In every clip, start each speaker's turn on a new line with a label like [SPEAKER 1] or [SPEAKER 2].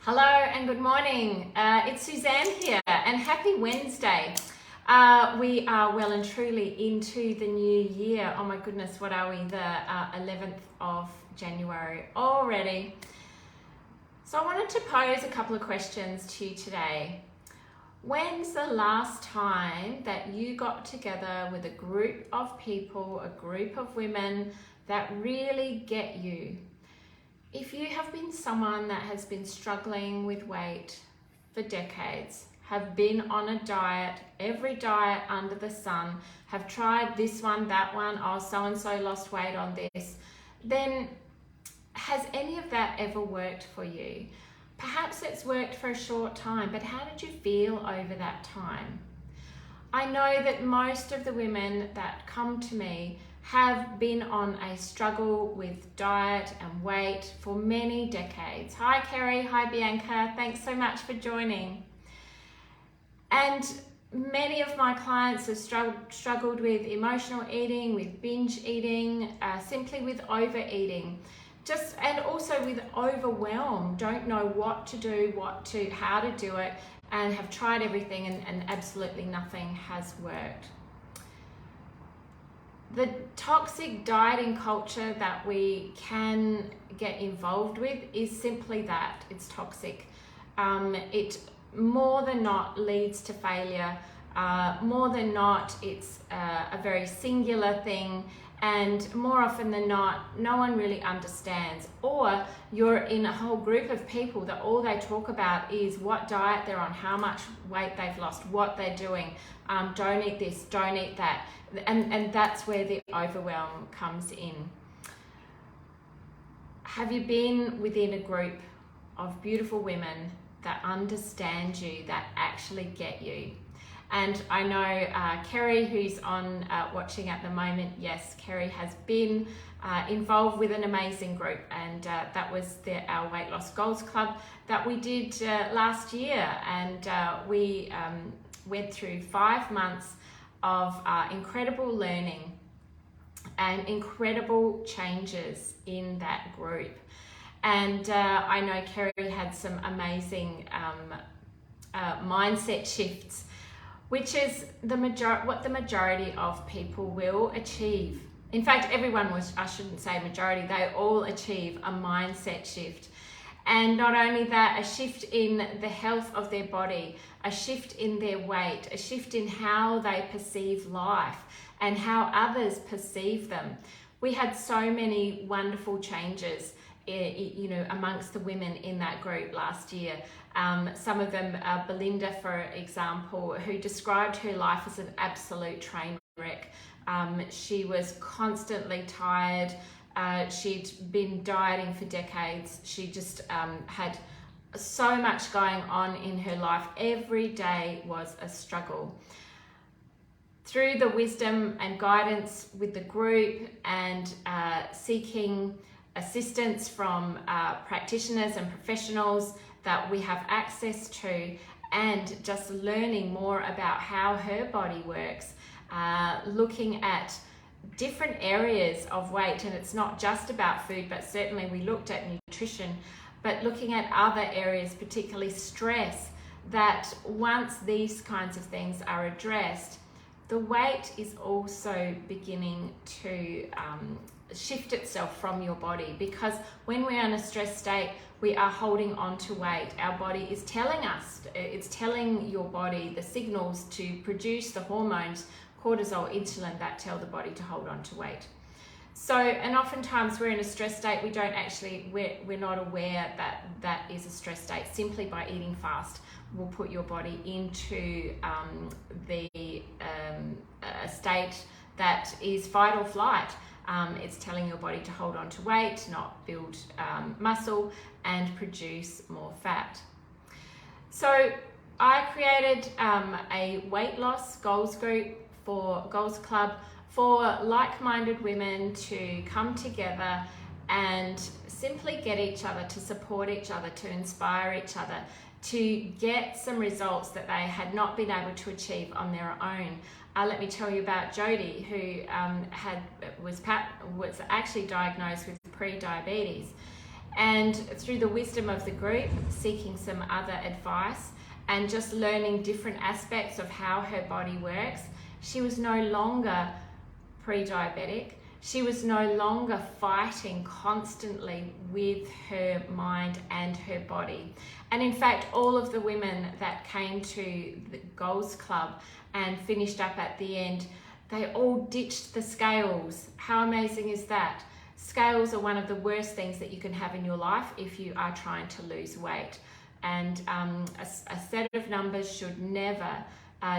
[SPEAKER 1] Hello and good morning. It's Suzanne here and happy Wednesday. We are well and truly into the new year. Oh my goodness, what are we? The 11th of January already. So I wanted to pose a couple of questions to you today. When's the last time that you got together with a group of people, a group of women that really get you? If you have been someone that has been struggling with weight for decades, have been on a diet, every diet under the sun, have tried this one, that one, oh, so-and-so lost weight on this, then has any of that ever worked for you? Perhaps it's worked for a short time, but how did you feel over that time? I know that most of the women that come to me have been on a struggle with diet and weight for many decades. Hi Kerry, hi Bianca, thanks so much for joining. And many of my clients have struggled with emotional eating, with binge eating, simply with overeating, and also with overwhelm, don't know what to do, how to do it, and have tried everything and absolutely nothing has worked. The toxic dieting culture that we can get involved with is simply that, it's toxic. It more than not leads to failure, more than not it's a very singular thing, and more often than not, no one really understands. Or you're in a whole group of people that all they talk about is what diet they're on, how much weight they've lost, what they're doing, don't eat this, don't eat that. And that's where the overwhelm comes in. Have you been within a group of beautiful women that understand you, that actually get you? And I know Kerry, who's on watching at the moment, yes, Kerry has been involved with an amazing group, and that was our Weight Loss Goals Club that we did last year, and we went through 5 months of incredible learning and incredible changes in that group. And I know Kerry had some amazing mindset shifts, which is what the majority of people will achieve. In fact, I shouldn't say majority, they all achieve a mindset shift. And not only that, a shift in the health of their body, a shift in their weight, a shift in how they perceive life and how others perceive them. We had so many wonderful changes, amongst the women in that group last year. Some of them, Belinda, for example, who described her life as an absolute train wreck. She was constantly tired. She'd been dieting for decades. She just had so much going on in her life. Every day was a struggle. Through the wisdom and guidance with the group and seeking assistance from practitioners and professionals that we have access to, and just learning more about how her body works, looking at different areas of weight, and it's not just about food, but certainly we looked at nutrition, but looking at other areas, particularly stress, that once these kinds of things are addressed, the weight is also beginning to shift itself from your body, because when we're in a stress state, we are holding on to weight. Our body is telling us, it's telling your body the signals to produce the hormones, cortisol, insulin, that tell the body to hold on to weight. So, and oftentimes we're in a stress state, we're not aware that that is a stress state. Simply by eating fast will put your body into a state that is fight or flight. It's telling your body to hold on to weight, not build muscle, and produce more fat. So I created a weight loss goals club for like-minded women to come together and simply get each other, to support each other, to inspire each other, to get some results that they had not been able to achieve on their own. Let me tell you about Jody, who was actually diagnosed with pre-diabetes, And through the wisdom of the group, seeking some other advice and just learning different aspects of how her body works, she was no longer pre-diabetic. She was no longer fighting constantly with her mind and her body. And in fact, all of the women that came to the Goals Club and finished up at the end, they all ditched the scales. How amazing is that? Scales are one of the worst things that you can have in your life if you are trying to lose weight. And a set of numbers should never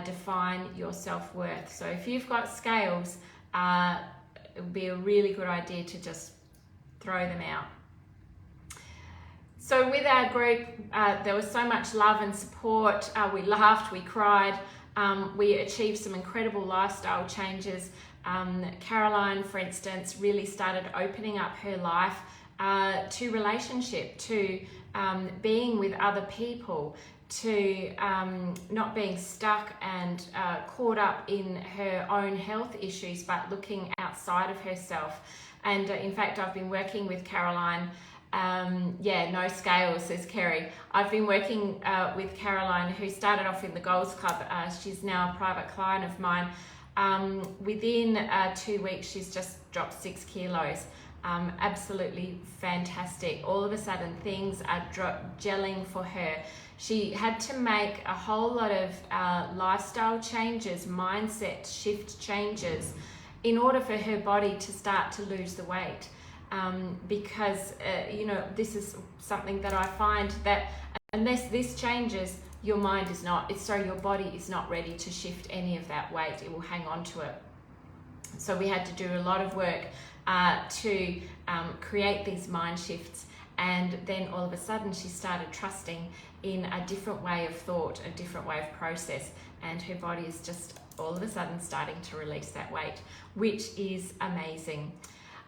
[SPEAKER 1] define your self-worth. So if you've got scales, it would be a really good idea to just throw them out. So with our group, there was so much love and support. We laughed, we cried, we achieved some incredible lifestyle changes. Caroline, for instance, really started opening up her life to relationship, to being with other people, to not being stuck and caught up in her own health issues, but looking outside of herself. And in fact, I've been working with Caroline. No scales, says Kerry. I've been working with Caroline, who started off in the Goals Club. She's now a private client of mine. Within 2 weeks, she's just dropped 6 kilos. Absolutely fantastic. All of a sudden, things are gelling for her. She had to make a whole lot of lifestyle changes, mindset shift changes, in order for her body to start to lose the weight. Because this is something that I find that unless this changes, your mind is not, your body is not ready to shift any of that weight. It will hang on to it. So we had to do a lot of work to create these mind shifts. And then all of a sudden she started trusting in a different way of thought, a different way of process, and her body is just all of a sudden starting to release that weight, which is amazing.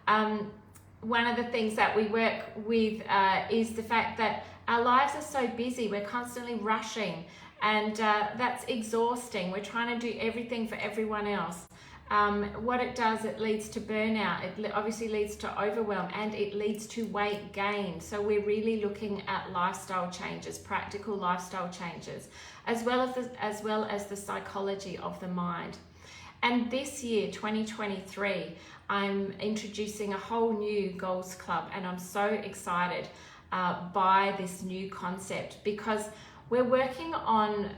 [SPEAKER 1] One of the things that we work with is the fact that our lives are so busy, we're constantly rushing, and that's exhausting. We're trying to do everything for everyone else. What it does, it leads to burnout, it obviously leads to overwhelm, and it leads to weight gain. So we're really looking at lifestyle changes, practical lifestyle changes, as well as the psychology of the mind. And this year, 2023, I'm introducing a whole new Goals Club, and I'm so excited by this new concept, because we're working on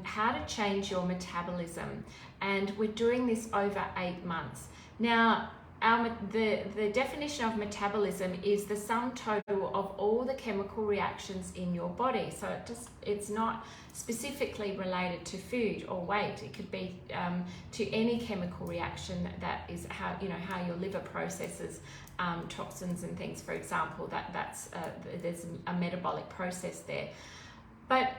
[SPEAKER 1] how to change your metabolism, and we're doing this over 8 months. Now, the definition of metabolism is the sum total of all the chemical reactions in your body. So it's not specifically related to food or weight. It could be to any chemical reaction that is how your liver processes toxins and things, for example. There's a metabolic process there. But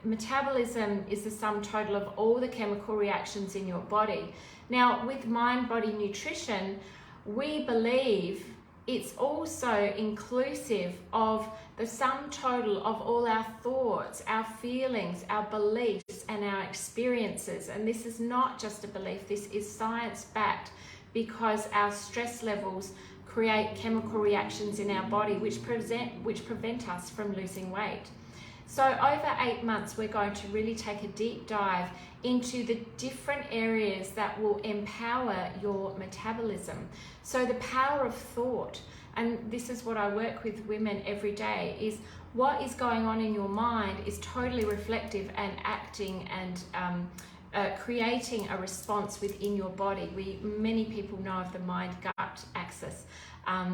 [SPEAKER 1] metabolism is the sum total of all the chemical reactions in your body. Now, with mind-body nutrition, we believe it's also inclusive of the sum total of all our thoughts, our feelings, our beliefs, and our experiences. And this is not just a belief, this is science-backed, because our stress levels create chemical reactions in our body which prevent us from losing weight. So over 8 months, we're going to really take a deep dive into the different areas that will empower your metabolism. So the power of thought, and this is what I work with women every day, is what is going on in your mind is totally reflective and acting and creating a response within your body. Many people know of the mind-gut axis.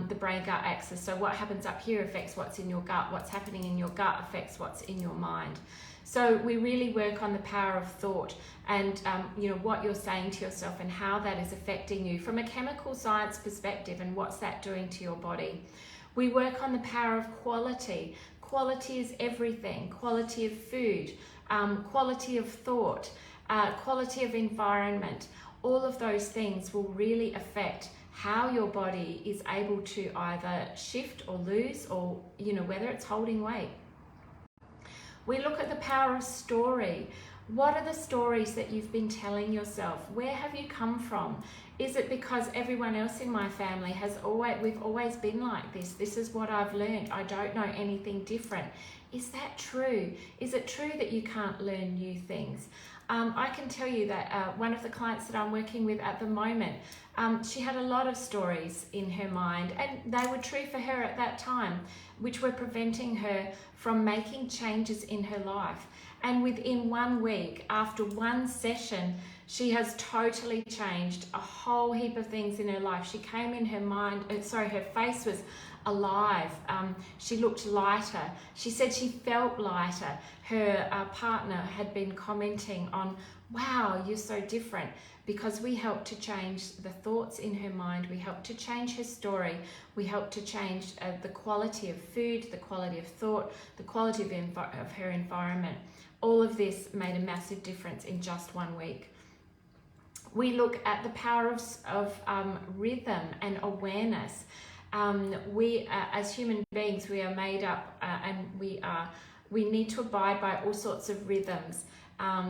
[SPEAKER 1] The brain-gut axis. So what happens up here affects what's in your gut. What's happening in your gut affects what's in your mind. So we really work on the power of thought and what you're saying to yourself and how that is affecting you from a chemical science perspective, and what's that doing to your body. We work on the power of quality. Quality is everything. Quality of food, quality of thought, quality of environment. All of those things will really affect how your body is able to either shift or lose, or whether it's holding weight. We look at the power of story. What are the stories that you've been telling yourself? Where have you come from? Is it because everyone else in my family we've always been like this? This is what I've learned. I don't know anything different. Is that true? Is it true that you can't learn new things? I can tell you that one of the clients that I'm working with at the moment, she had a lot of stories in her mind, and they were true for her at that time, which were preventing her from making changes in her life. And within 1 week, after one session, she has totally changed a whole heap of things in her life. She came in her mind, her face was alive. She looked lighter. She said she felt lighter. Her partner had been commenting on, wow, you're so different, because we helped to change the thoughts in her mind. We helped to change her story. We helped to change the quality of food, the quality of thought, the quality of her environment. All of this made a massive difference in just 1 week. We look at the power of rhythm and awareness. We, as human beings, we are made up and we need to abide by all sorts of rhythms. Our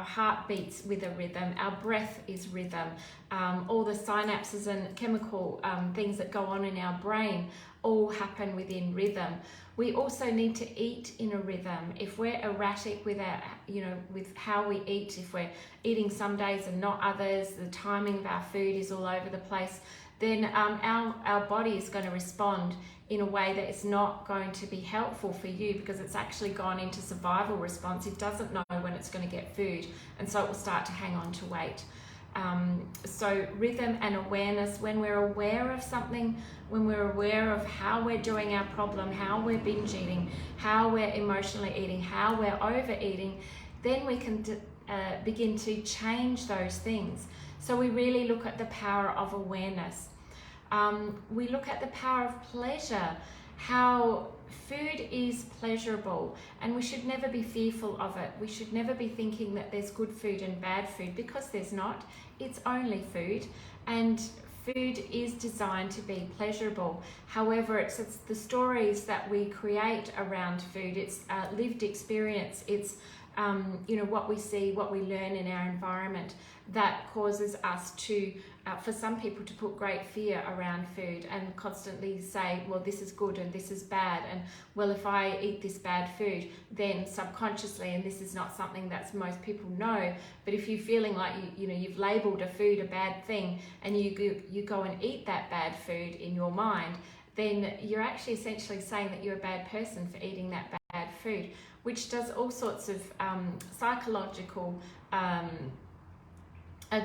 [SPEAKER 1] heart beats with a rhythm, our breath is rhythm, all the synapses and chemical things that go on in our brain all happen within rhythm. We also need to eat in a rhythm. If we're erratic with with how we eat, if we're eating some days and not others, the timing of our food is all over the place, then our body is going to respond in a way that is not going to be helpful for you, because it's actually gone into survival response. It doesn't know when it's going to get food, and so it will start to hang on to weight. So rhythm and awareness, when we're aware of something, when we're aware of how we're doing our problem, how we're binge eating, how we're emotionally eating, how we're overeating, then we can begin to change those things. So we really look at the power of awareness. We look at the power of pleasure, how food is pleasurable, and we should never be fearful of it. We should never be thinking that there's good food and bad food, because there's not. It's only food, and food is designed to be pleasurable. However, it's the stories that we create around food. It's lived experience. It's what we see, what we learn in our environment, that causes us to, for some people, to put great fear around food and constantly say, well, this is good and this is bad, and well, if I eat this bad food, then subconsciously, and this is not something that most people know, but if you're feeling like you've labeled a food a bad thing, and you go and eat that bad food in your mind, then you're actually essentially saying that you're a bad person for eating that bad food, which does all sorts of psychological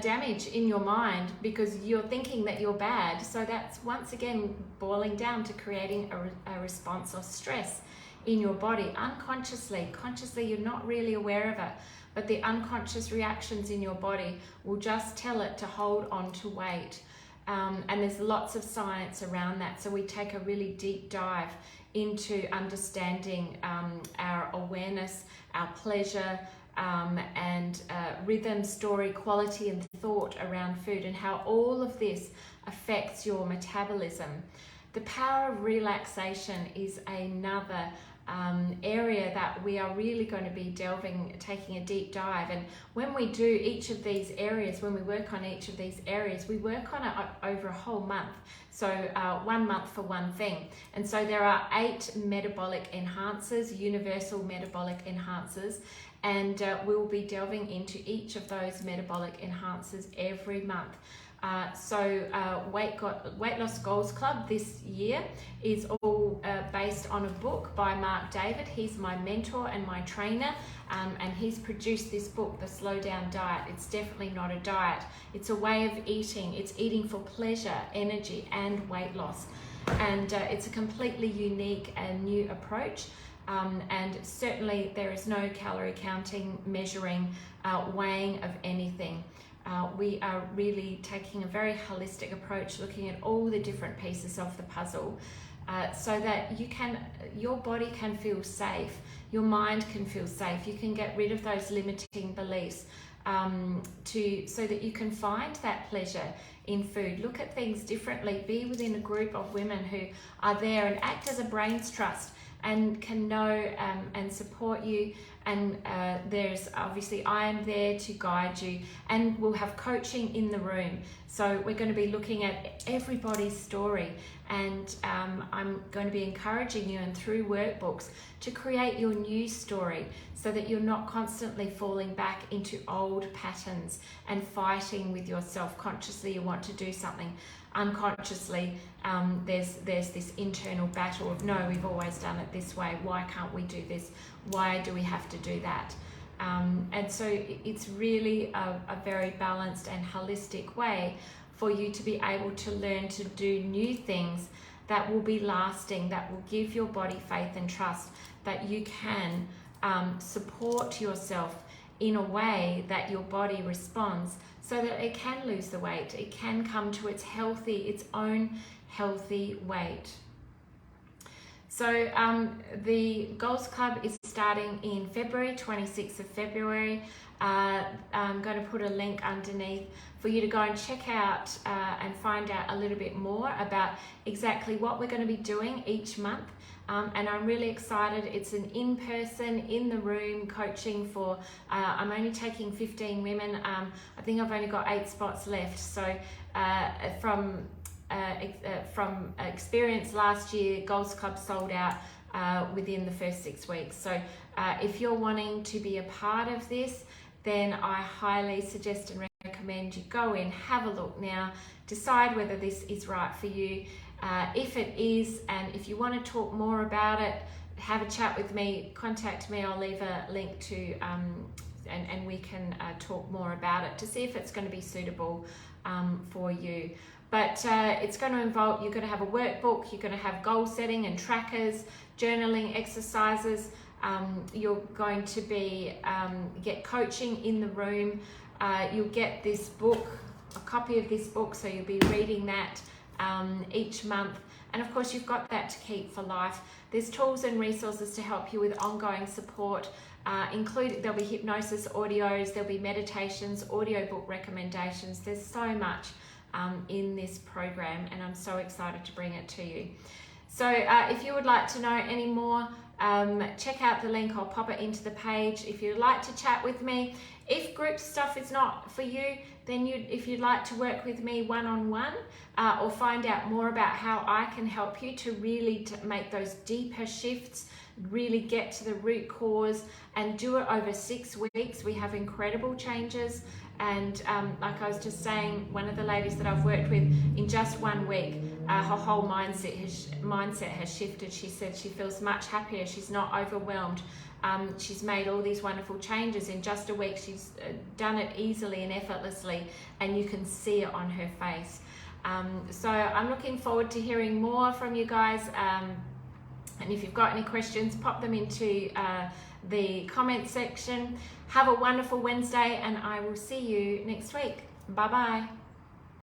[SPEAKER 1] damage in your mind, because you're thinking that you're bad. So that's once again boiling down to creating a response of stress in your body unconsciously. Consciously, you're not really aware of it, but the unconscious reactions in your body will just tell it to hold on to weight. And there's lots of science around that. So we take a really deep dive into understanding our awareness, our pleasure, and rhythm, story, quality, and thought around food, and how all of this affects your metabolism. The power of relaxation is another area that we are really going to be taking a deep dive. And when we do each of these areas, when we work on each of these areas, we work on it over a whole month. So 1 month for one thing. And so there are 8 metabolic enhancers, universal metabolic enhancers, and we'll be delving into each of those metabolic enhancers every month. Weight Loss Goals Club this year is all based on a book by Mark David. He's my mentor and my trainer, and he's produced this book, The Slow Down Diet. It's definitely not a diet. It's a way of eating. It's eating for pleasure, energy, and weight loss. And it's a completely unique and new approach. And certainly there is no calorie counting, measuring, weighing of anything. We are really taking a very holistic approach, looking at all the different pieces of the puzzle, so that your body can feel safe, your mind can feel safe. You can get rid of those limiting beliefs, so that you can find that pleasure in food. Look at things differently. Be within a group of women who are there and act as a brains trust, and can know and support you and there's obviously I am there to guide you, and we'll have coaching in the room. So we're going to be looking at everybody's story, and I'm going to be encouraging you, and through workbooks, to create your new story so that you're not constantly falling back into old patterns and fighting with yourself. Consciously you want to do something, unconsciously there's this internal battle of, no, we've always done it this way, why can't we do this, why do we have to do that? And so it's really a very balanced and holistic way for you to be able to learn to do new things that will be lasting, that will give your body faith and trust that you can support yourself in a way that your body responds, so that it can lose the weight, it can come to its own healthy weight. So the Goals Club is starting in February, 26th of February. I'm going to put a link underneath for you to go and check out and find out a little bit more about exactly what we're going to be doing each month. And I'm really excited. It's an in-person, in the room coaching for, I'm only taking 15 women. I think I've only got 8 spots left. So from experience last year, Goals Club sold out within the first 6 weeks. So if you're wanting to be a part of this, then I highly suggest and recommend you go in, have a look now, decide whether this is right for you. If it is, and if you want to talk more about it, have a chat with me, contact me. I'll leave a link to and we can talk more about it to see if it's going to be suitable for you. But it's going to involve, you're going to have a workbook, you're going to have goal setting and trackers, journaling exercises. You're going to be get coaching in the room. You'll get this book, a copy of this book, so you'll be reading that each month, and of course you've got that to keep for life. There's tools and resources to help you with ongoing support, including there'll be hypnosis audios, there'll be meditations, audiobook recommendations. There's so much in this program, and I'm so excited to bring it to you. So if you would like to know any more, check out the link. I'll pop it into the page. If you'd like to chat with me, if group stuff is not for you, then if you'd like to work with me one-on-one, or find out more about how I can help you to really make those deeper shifts, really get to the root cause and do it over 6 weeks. We have incredible changes. And like I was just saying, one of the ladies that I've worked with, in just 1 week, her whole mindset has shifted. She said she feels much happier. She's not overwhelmed. She's made all these wonderful changes in just a week. She's done it easily and effortlessly, and you can see it on her face. So I'm looking forward to hearing more from you guys. And if you've got any questions, pop them into the comment section. Have a wonderful Wednesday, and I will see you next week. Bye bye.